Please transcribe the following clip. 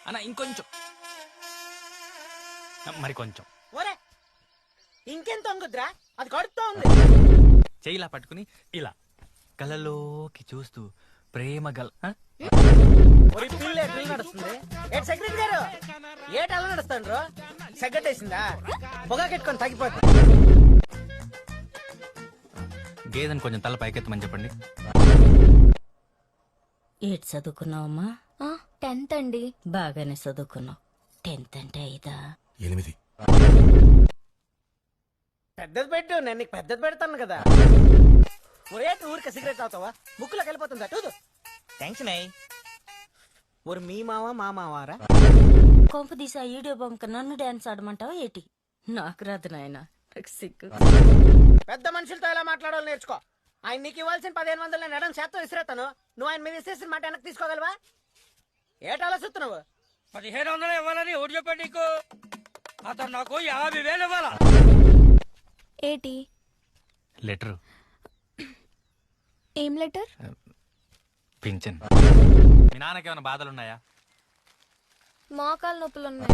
అన్న ఇంకొంచెం, మరి కొంచెం. ఒరే ఇంకెంత వంగుద్రా, అది కడుపుతో ఉంది. చెయ్యిలా పట్టుకుని ఇలా కళ్ళలోకి చూస్తూ ప్రేమ గల ఒరి పిల్ల ఎట్లా నడుస్తుంది? ఏటి సెక్రటరీ గారు, ఏటి అలా నడుస్తాను? సెగ్గట్టేసిందా? పొగాకెట్టుకొని తగ్గిపోతుంది. గేదెని కొంచెం తల పైకెత్తమని చెప్పండి. ఏటి చదువుకున్నావమ్మా? 10th అండి. బాగానే చదువుకున్నావు. 10th అంటే 5. 8. పెద్దది పెట్టు, నేను నీకు పెద్దది పెడతాను కదా. ఒరేటి ఊరికే సిగరెట్ తాగుతావా? ముక్కులోకి వెళ్ళిపోతుందా? చూడు. థ్యాంక్స్ నై. ఒరి మీ మావా మా మావారా? కొంప తీసి ఆ వీడియో బొమ్మక నన్ను డాన్స్ ఆడమంటావా ఏటి? నాకు రాదు నాయన, నాకు సిగ్గు. పెద్ద మనుషులతో ఎలా మాట్లాడాలో నేర్చుకో. ఆయన నీకు ఇవ్వాల్సిన 1500 నేను ఎడం శాతం విసిరేస్తాను. నువ్వు ఆయన మీద ఇసేసిన మాట వెనక్కి తీసుకోగలవా? ఏట ఆలోచిస్తున్నావు? 1500 ఇవ్వాలని ఎవరు చెప్పాడు నీకు? అతను నాకు 50,000 ఇవ్వాలా? ఏటి? లెటరు. ఏం లెటర్? పింఛన్. మీ నాన్నకి ఏమైనా బాధలున్నాయా? మోకాలు నొప్పులు ఉన్నాయి.